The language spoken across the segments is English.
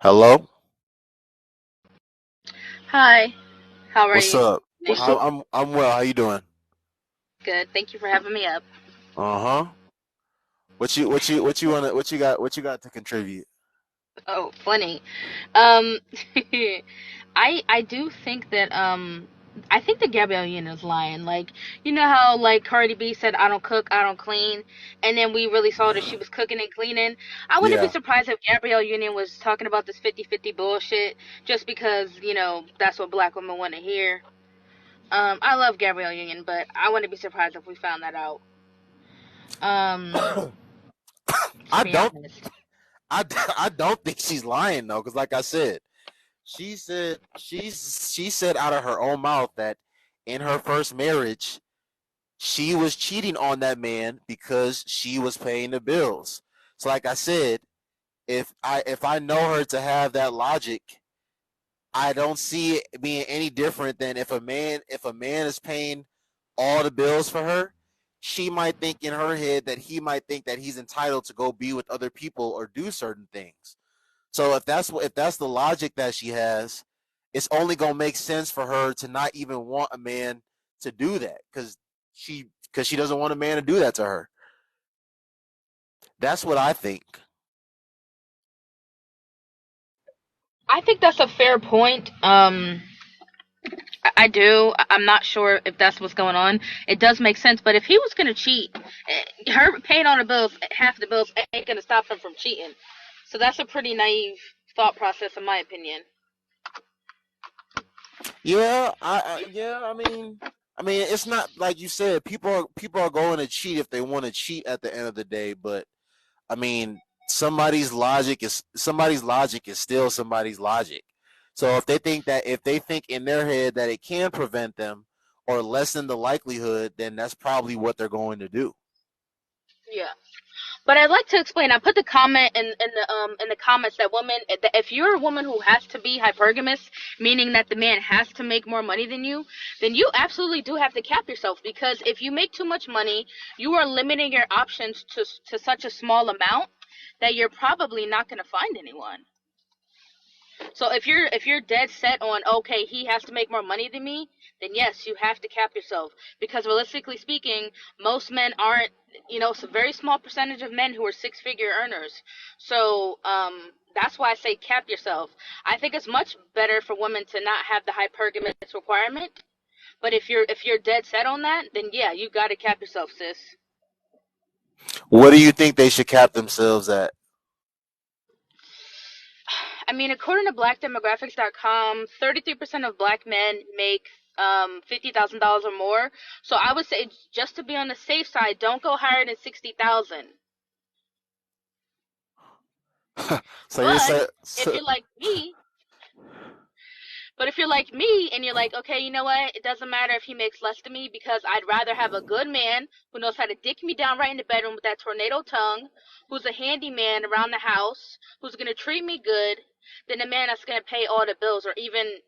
Hello? Hi, how are What's you? up? What's How up? I'm well. How you doing? Good. Thank you for having me up. Uh-huh. What you got to contribute? Oh, funny. Um, I do think that I think that Gabrielle Union is lying. Like, you know how like Cardi B said I don't cook, I don't clean, and then we really saw that she was cooking and cleaning. I wouldn't be Yeah. surprised if Gabrielle Union was talking about this 50-50 bullshit just because, that's what black women want to hear. I love Gabrielle Union, but I wouldn't be surprised if we found that out. Um, to I be don't honest. I, I don't think she's lying though, because like I said, she said out of her own mouth that in her first marriage she was cheating on that man because she was paying the bills. So like I said, if I know her to have that logic, I don't see it being any different than if a man is paying all the bills for her, she might think in her head that he might think that he's entitled to go be with other people or do certain things. So if that's the logic that she has, it's only gonna make sense for her to not even want a man to do that because she doesn't want a man to do that to her. That's what I think. I think that's a fair point. I do. I'm not sure if that's what's going on. It does make sense, but if he was gonna cheat, her paying all the bills, half the bills, ain't gonna stop him from cheating. So that's a pretty naive thought process, in my opinion. Yeah, yeah. I mean, it's not like you said. People are going to cheat if they want to cheat at the end of the day. But I mean, somebody's logic is still somebody's logic. So if they think in their head that it can prevent them or lessen the likelihood, then that's probably what they're going to do. Yeah. But I'd like to explain. I put the comment in the comments that if you're a woman who has to be hypergamous, meaning that the man has to make more money than you, then you absolutely do have to cap yourself, because if you make too much money, you are limiting your options to such a small amount that you're probably not going to find anyone. So if you're dead set on, okay, he has to make more money than me, then yes, you have to cap yourself, because realistically speaking, most men aren't. It's a very small percentage of men who are six-figure earners. So that's why I say cap yourself. I think it's much better for women to not have the hypergamous requirement. But if you're dead set on that, then yeah, you got to cap yourself, sis. What do you think they should cap themselves at? I mean, according to blackdemographics.com, 33% of black men make $50,000 or more. So I would say, just to be on the safe side, don't go higher than 60,000. So you're But saying, if you're like me, if you're like me and you're like, okay, you know what? It doesn't matter if he makes less than me, because I'd rather have a good man who knows how to dick me down right in the bedroom with that tornado tongue, who's a handyman around the house, who's gonna treat me good, than a man that's gonna pay all the bills, or even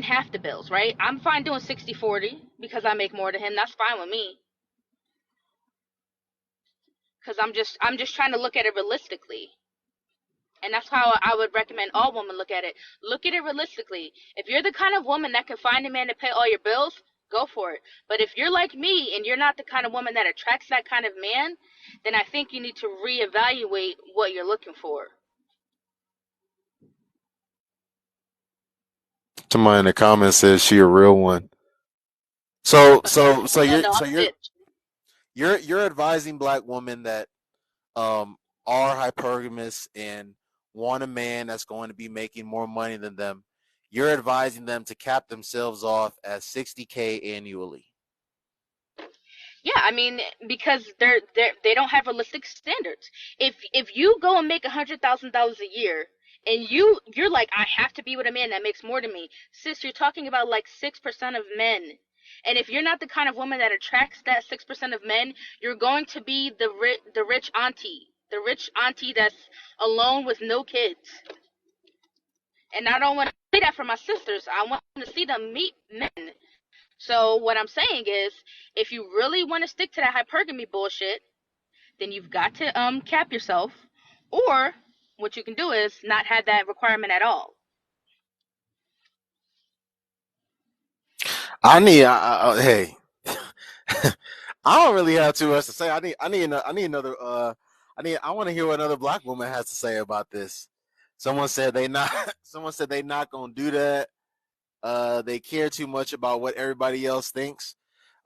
half the bills, right? I'm fine doing 60-40 because I make more than him. That's fine with me, because I'm just trying to look at it realistically. And that's how I would recommend all women look at it. Look at it realistically. If you're the kind of woman that can find a man to pay all your bills, go for it. But if you're like me and you're not the kind of woman that attracts that kind of man, then I think you need to reevaluate what you're looking for. somebody in the comments says she a real one. So so so Hell you're no, I'm so a you're bitch. you're you're advising black women that um are hypergamous and want a man that's going to be making more money than them. You're advising them to cap themselves off at 60K annually. Yeah, I mean, because they don't have realistic standards. If you go and make $100,000 a year, and you're like, I have to be with a man that makes more than me, sis, you're talking about like 6% of men. And if you're not the kind of woman that attracts that 6% of men, you're going to be the rich auntie that's alone with no kids. And I don't want to say that for my sisters. I want to see them meet men. So what I'm saying is, if you really want to stick to that hypergamy bullshit, then you've got to cap yourself, or what you can do is not have that requirement at all. I need. Hey, I don't really have too much to say. I need another. I want to hear what another black woman has to say about this. Someone said they not. Someone said they not gonna do that. They care too much about what everybody else thinks.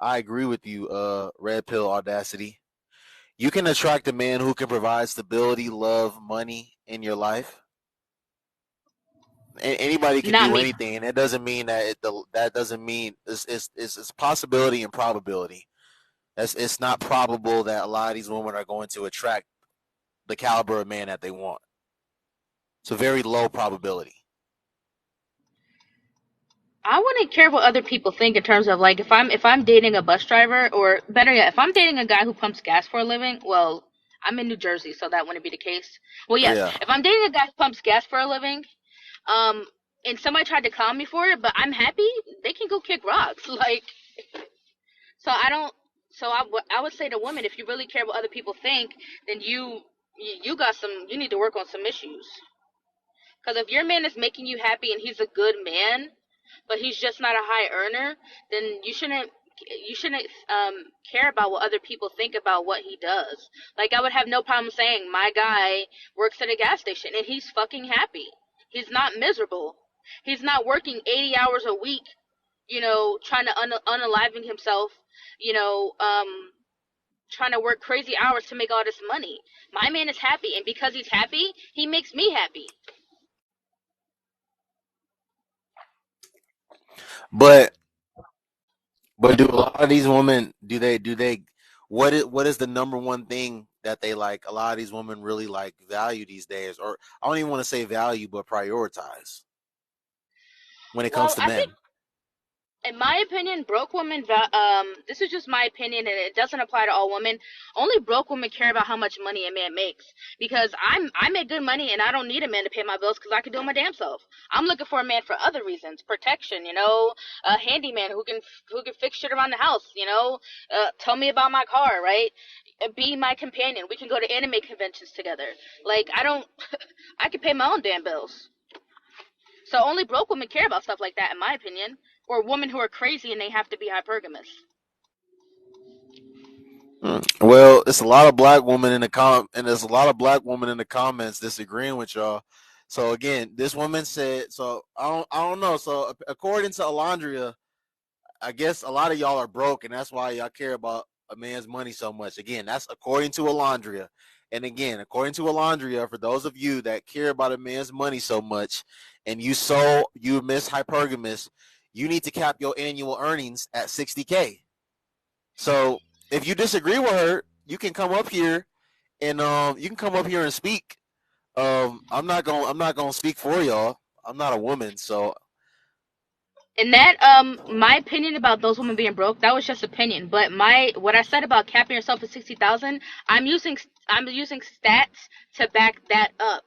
I agree with you. Red pill audacity. You can attract a man who can provide stability, love, money in your life. Anybody can Not do me. anything, and that doesn't mean that that doesn't mean it's possibility and probability. It's not probable that a lot of these women are going to attract the caliber of man that they want. It's a very low probability. I wouldn't care what other people think in terms of like if I'm dating a bus driver, or better yet, if I'm dating a guy who pumps gas for a living. Well, I'm in New Jersey, so that wouldn't be the case. Well, yes, Yeah, if I'm dating a guy who pumps gas for a living, um, and somebody tried to clown me for it, but I'm happy, they can go kick rocks. Like, so I don't. So I would say to women, if you really care what other people think, then you got some. You need to work on some issues. Because if your man is making you happy and he's a good man, but he's just not a high earner, then you shouldn't care about what other people think about what he does. Like, I would have no problem saying my guy works at a gas station and he's fucking happy. He's not miserable. He's not working 80 hours a week, trying to unaliving himself, you know, trying to work crazy hours to make all this money. My man is happy, and because he's happy, he makes me happy. but do a lot of these women do they what is the number one thing that they like? A lot of these women really like value these days, or I don't even want to say value, but prioritize when it comes Well, to I think, men. in my opinion, broke women, this is just my opinion and it doesn't apply to all women. Only broke women care about how much money a man makes. Because I make good money and I don't need a man to pay my bills because I can do it my damn self. I'm looking for a man for other reasons, protection, a handyman who can fix shit around the house, tell me about my car, right? Be my companion. We can go to anime conventions together. Like, I don't, I can pay my own damn bills. So only broke women care about stuff like that, in my opinion, or women who are crazy and they have to be hypergamous. Well, it's a lot of black women in the and there's a lot of black women in the comments disagreeing with y'all. So again, this woman said. So I don't know. So according to Alondria, I guess a lot of y'all are broke, and that's why y'all care about a man's money so much. Again, that's according to Alondria. And again, according to Alondria, for those of you that care about a man's money so much, and you miss hypergamous, you need to cap your annual earnings at 60K. So if you disagree with her, you can come up here and speak. I'm not gonna speak for y'all. I'm not a woman, so And that, my opinion about those women being broke, that was just opinion. But what I said about capping yourself at 60,000, I'm using stats to back that up.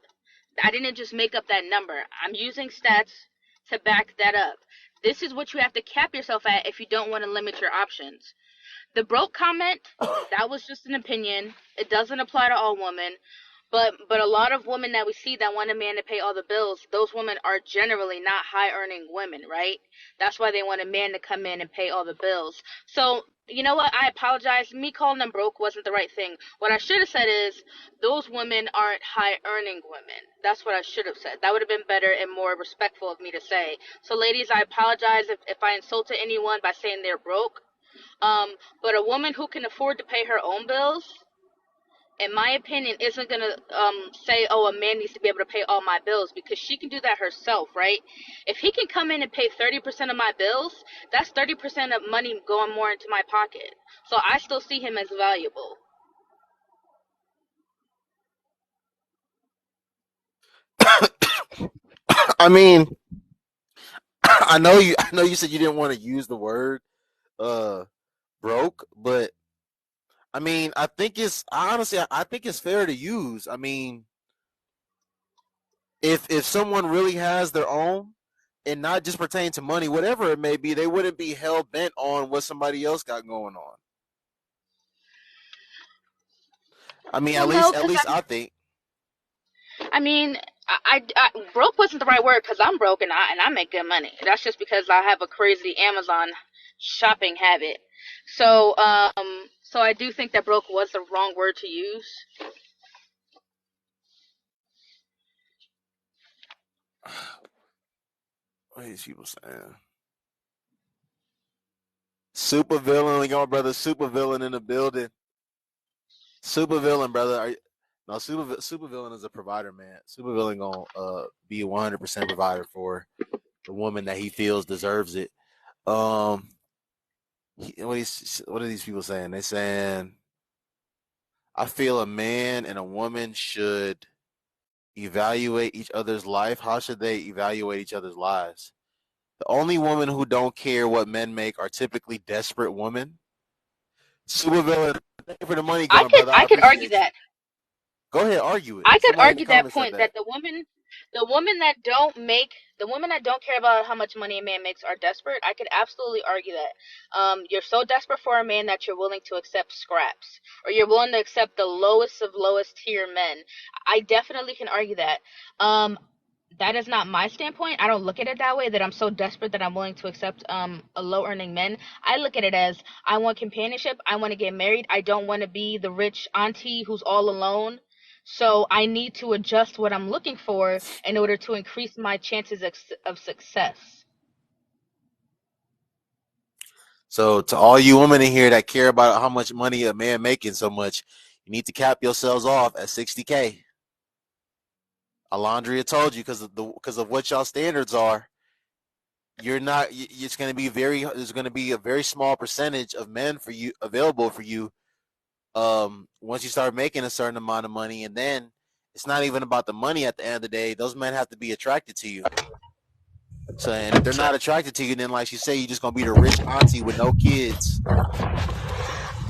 I didn't just make up that number. I'm using stats to back that up. This is what you have to cap yourself at if you don't want to limit your options. The broke comment, that was just an opinion. It doesn't apply to all women. But a lot of women that we see that want a man to pay all the bills, those women are generally not high earning women, right? That's why they want a man to come in and pay all the bills. So, you know what? I apologize. Me calling them broke wasn't the right thing. What I should have said is those women aren't high earning women. That's what I should have said. That would have been better and more respectful of me to say. So, ladies, I apologize if I insulted anyone by saying they're broke. But a woman who can afford to pay her own bills, in my opinion, isn't gonna say, "Oh, a man needs to be able to pay all my bills," because she can do that herself, right? If he can come in and pay 30% of my bills, that's 30% of money going more into my pocket. So I still see him as valuable. I mean, I know you said you didn't want to use the word uh broke, but I mean, I think it's fair to use. I mean, if someone really has their own and not just pertain to money, whatever it may be, they wouldn't be hell bent on what somebody else got going on. I mean, Well, no, at because least I think. I mean, broke wasn't the right word because I'm broke and I make good money. That's just because I have a crazy Amazon shopping habit. So I do think that broke was the wrong word to use. What are these people saying? Super villain, your brother. Super villain in the building. Super villain, brother. No, super villain is a provider, man. Super villain gonna be a 100% provider for the woman that he feels deserves it. Um, what are these people saying? They saying I feel a man and a woman should evaluate each other's life. How should they evaluate each other's lives? The only women who don't care what men make are typically desperate women. Super villain, thank you for the money I gun, could brother. I I could argue appreciate you. that. Go ahead, argue it. I could Somebody in the argue that comments said point that. that the women that don't make, the women that don't care about how much money a man makes are desperate. I could absolutely argue that. You're so desperate for a man that you're willing to accept scraps, or you're willing to accept the lowest of lowest tier men. I definitely can argue that. Um, that is not my standpoint. I don't look at it that way, that I'm so desperate that I'm willing to accept a low earning man. I look at it as I want companionship. I want to get married. I don't want to be the rich auntie who's all alone. So I need to adjust what I'm looking for in order to increase my chances of success. So to all you women in here that care about how much money a man making so much, you need to cap yourselves off at 60K. Alondria told you because of what y'all standards are. You're not. It's going to be very. There's going to be a very small percentage of men for you available for you. Once you start making a certain amount of money, and then it's not even about the money at the end of the day. Those men have to be attracted to you. So, and if they're not attracted to you, then like you say, you're just gonna be the rich auntie with no kids.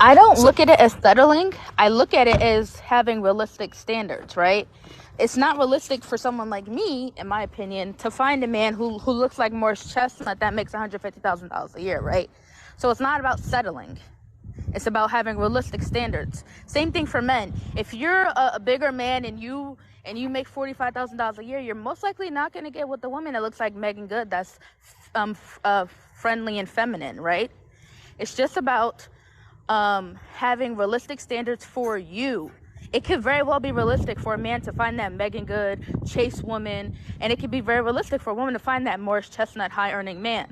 I don't So, look at it as settling. I look at it as having realistic standards, right? It's not realistic for someone like me, in my opinion, to find a man who looks like Morris Chestnut that makes $150,000 a year, right? So it's not about settling. It's about having realistic standards. Same thing for men. If you're a bigger man and you make $45,000 a year, you're most likely not going to get with the woman that looks like Megan Good, that's friendly and feminine, right? It's just about having realistic standards for you. It could very well be realistic for a man to find that Megan Good, Chase woman, and it could be very realistic for a woman to find that Morris Chestnut high earning man.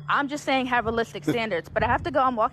I'm just saying have realistic standards, but I have to go. I'm walking.